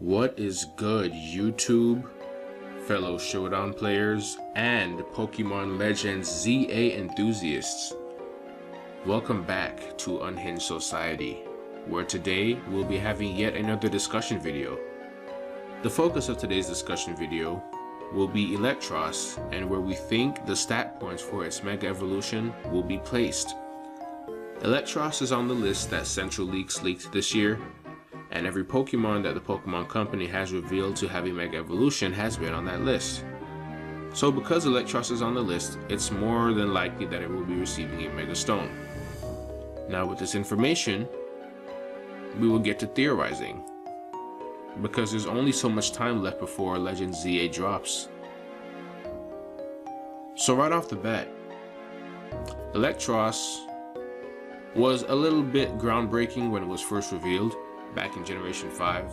What is good, YouTube, fellow Showdown players, and Pokemon Legends ZA enthusiasts? Welcome back to Unhinged Society, where today we'll be having yet another discussion video. The focus of today's discussion video will be Eelektross and where we think the stat points for its Mega Evolution will be placed. Eelektross is on the list that Central Leaks leaked this year, and every Pokemon that the Pokemon Company has revealed to have a Mega Evolution has been on that list. So because Eelektross is on the list, it's more than likely that it will be receiving a Mega Stone. Now with this information, we will get to theorizing, because there's only so much time left before Legends ZA drops. So right off the bat, Eelektross was a little bit groundbreaking when it was first revealed back in Generation 5.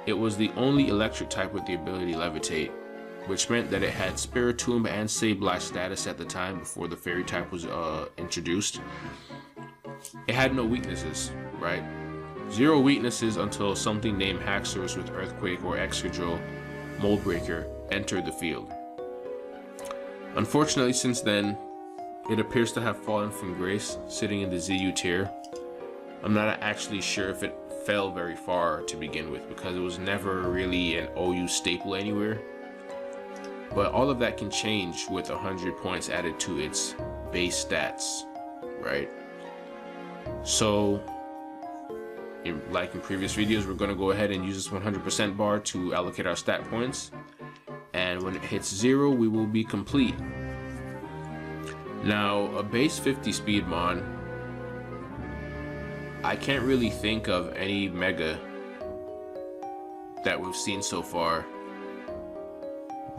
It was the only electric type with the ability to levitate, which meant that it had Spiritomb and Sableye status at the time before the Fairy type was introduced. It had no weaknesses, right? Zero weaknesses until something named Haxorus with Earthquake or Excadrill Mold Breaker entered the field. Unfortunately, since then, it appears to have fallen from grace, sitting in the ZU tier. I'm not actually sure if it fell very far to begin with, because it was never really an OU staple anywhere. But all of that can change with 100 points added to its base stats, right? So, like in previous videos, we're going to go ahead and use this 100% bar to allocate our stat points. And when it hits 0, we will be complete. Now, a base 50 Speedmon, I can't really think of any Mega that we've seen so far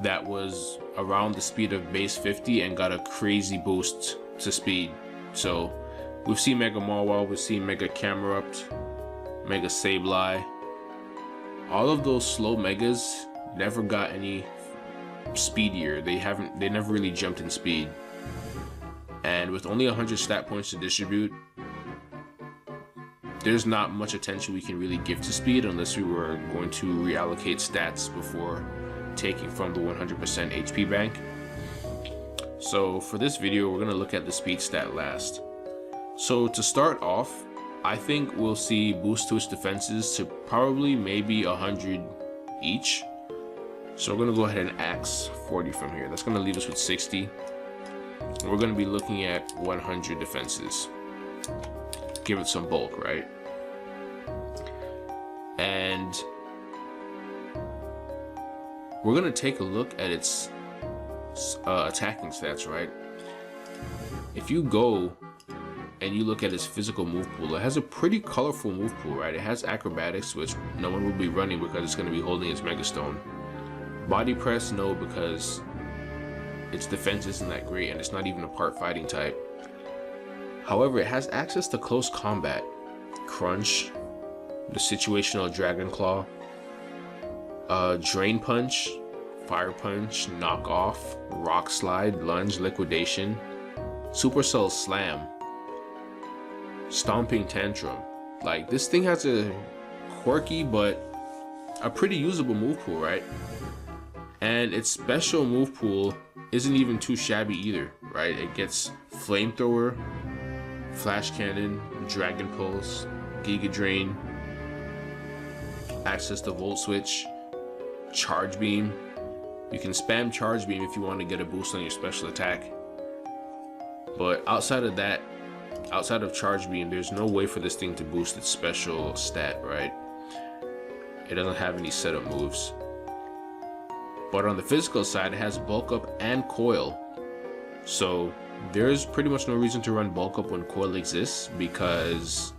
that was around the speed of base 50 and got a crazy boost to speed. So, we've seen Mega Mawile, we've seen Mega Camerupt, Mega Sableye. All of those slow Megas never got any speedier. They never really jumped in speed. And with only 100 stat points to distribute, there's not much attention we can really give to speed unless we were going to reallocate stats before taking from the 100% HP bank. So for this video, we're going to look at the speed stat last. So to start off, I think we'll see boost to its defenses to probably maybe 100 each. So we're going to go ahead and axe 40 from here. That's going to leave us with 60. We're going to be looking at 100 defenses. Give it some bulk, right? And we're going to take a look at its attacking stats, right? If you go and you look at its physical move pool, it has a pretty colorful move pool, right? It has acrobatics, which no one will be running because it's going to be holding its Mega Stone. Body press, no, because its defense isn't that great and it's not even a part fighting type. However, it has access to close combat, crunch, the situational Dragon Claw, Drain Punch, Fire Punch, Knock Off, Rock Slide, Lunge, Liquidation, Supercell Slam, Stomping Tantrum. Like, this thing has a quirky but a pretty usable move pool, right? And its special move pool isn't even too shabby either, right? It gets Flamethrower, Flash Cannon, Dragon Pulse, Giga Drain, access to Volt Switch, Charge Beam. You can spam Charge Beam if you want to get a boost on your special attack. But outside of that, outside of Charge Beam, there's no way for this thing to boost its special stat, right? It doesn't have any setup moves. But on the physical side, it has Bulk Up and Coil. So there's pretty much no reason to run Bulk Up when Coil exists, because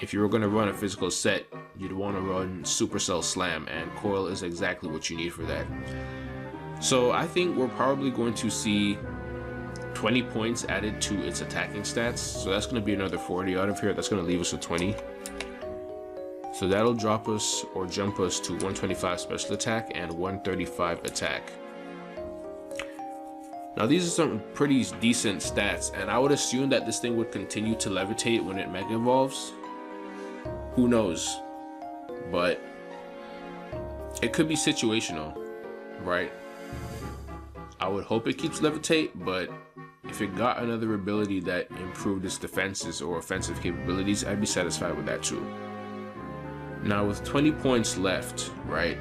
if you were going to run a physical set, you'd want to run Supercell Slam, and Coil is exactly what you need for that. So I think we're probably going to see 20 points added to its attacking stats. So that's going to be another 40 out of here. That's going to leave us with 20. So that'll drop us or jump us to 125 special attack and 135 attack. Now these are some pretty decent stats, and I would assume that this thing would continue to levitate when it Mega Evolves. Who knows? But it could be situational, right? I would hope it keeps levitate, but if it got another ability that improved its defenses or offensive capabilities, I'd be satisfied with that too. Now with 20 points left, right,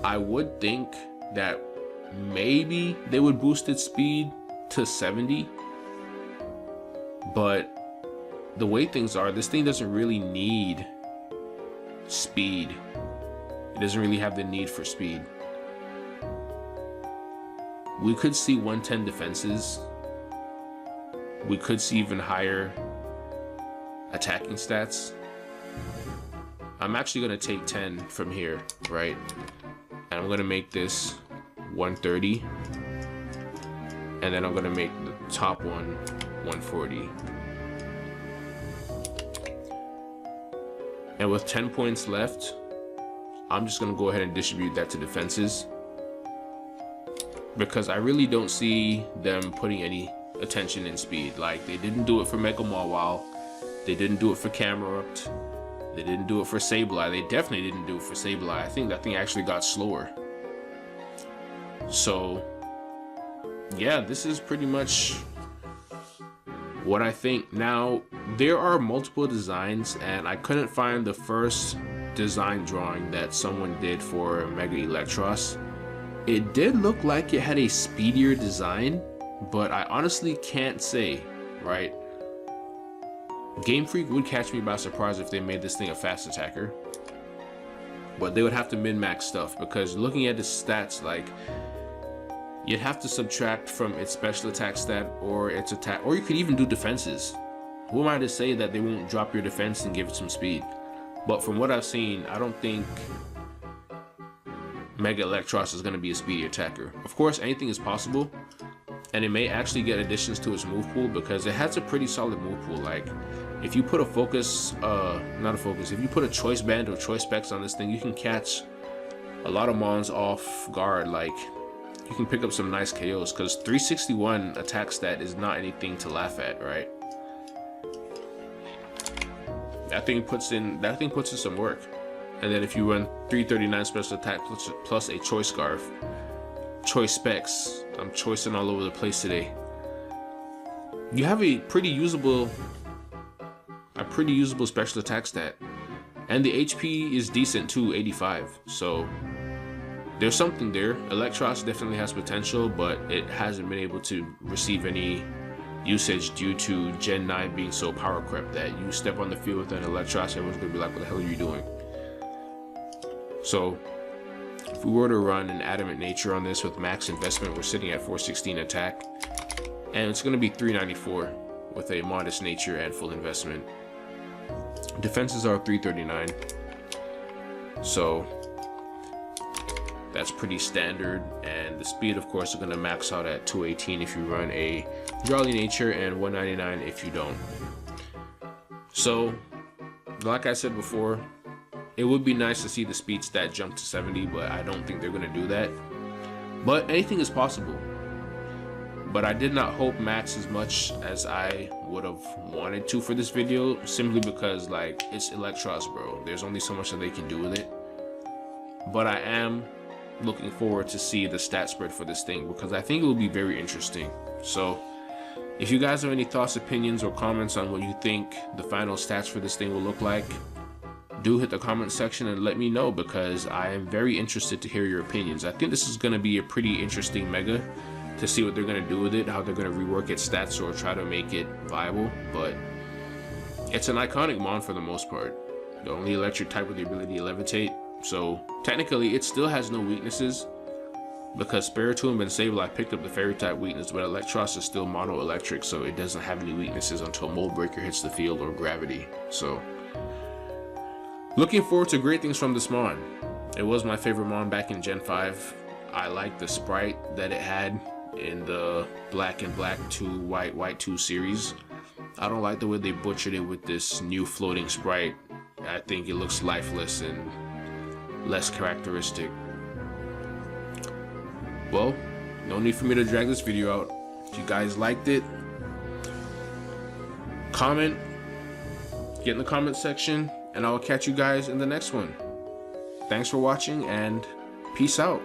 I would think that maybe they would boost its speed to 70, but the way things are, this thing doesn't really need speed. It doesn't really have the need for speed. We could see 110 defenses. We could see even higher attacking stats. I'm actually going to take 10 from here, right? And I'm going to make this 130. And then I'm going to make the top one 140. And with 10 points left, I'm just going to go ahead and distribute that to defenses, because I really don't see them putting any attention in speed. Like, they didn't do it for Mega Mawile, they didn't do it for Camerupt, they didn't do it for Sableye, they definitely didn't do it for Sableye. I think that thing actually got slower. So yeah, this is pretty much what I think. Now, there are multiple designs, and I couldn't find the first design drawing that someone did for Mega Eelektross. It did look like it had a speedier design, but I honestly can't say, right? Game Freak would catch me by surprise if they made this thing a fast attacker, but they would have to min-max stuff, because looking at the stats, like, you'd have to subtract from its special attack stat or its attack, or you could even do defenses. Who am I to say that they won't drop your defense and give it some speed? But from what I've seen, I don't think Mega Eelektross is going to be a speedy attacker. Of course, anything is possible, and it may actually get additions to its move pool, because it has a pretty solid move pool. Like, if you put a focus, if you put a choice band or choice specs on this thing, you can catch a lot of mons off guard. Like, you can pick up some nice KOs, because 361 attack stat is not anything to laugh at, right? That thing puts in some work. And then if you run 339 special attack plus a choice scarf, choice specs, I'm choicing all over the place today, you have a pretty usable special attack stat, and the HP is decent too, 85. So there's something there. Eelektross definitely has potential, but it hasn't been able to receive any usage due to Gen 9 being so power crept that you step on the field with an Eelektross, everyone's gonna be like, what the hell are you doing? So if we were to run an Adamant Nature on this with max investment, we're sitting at 416 attack, and it's gonna be 394 with a modest nature and full investment. Defenses are 339, so that's pretty standard, and the speed, of course, is going to max out at 218 if you run a Jolly Nature and 199 if you don't. So, like I said before, it would be nice to see the speed stat jump to 70, but I don't think they're going to do that. But anything is possible. But I did not hope max as much as I would have wanted to for this video, simply because, like, it's Eelektross, bro. There's only so much that they can do with it. But I am looking forward to see the stat spread for this thing, because I think it will be very interesting. So if you guys have any thoughts, opinions, or comments on what you think the final stats for this thing will look like, do hit the comment section and let me know, because I am very interested to hear your opinions. I think this is going to be a pretty interesting mega to see what they're going to do with it, how they're going to rework its stats or try to make it viable. But it's an iconic mon for the most part. The only electric type with the ability to levitate. So technically it still has no weaknesses, because Spiritomb and Sableye picked up the fairy type weakness, but Eelektross is still mono electric, so it doesn't have any weaknesses until Mold Breaker hits the field or gravity. So looking forward to great things from this mon. It was my favorite mon back in Gen 5. I like the sprite that it had in the Black and Black 2, White 2 series. I don't like the way they butchered it with this new floating sprite. I think it looks lifeless and less characteristic. Well, no need for me to drag this video out. If you guys liked it, comment, get in the comment section, and I will catch you guys in the next one. thanks for watching, and peace out.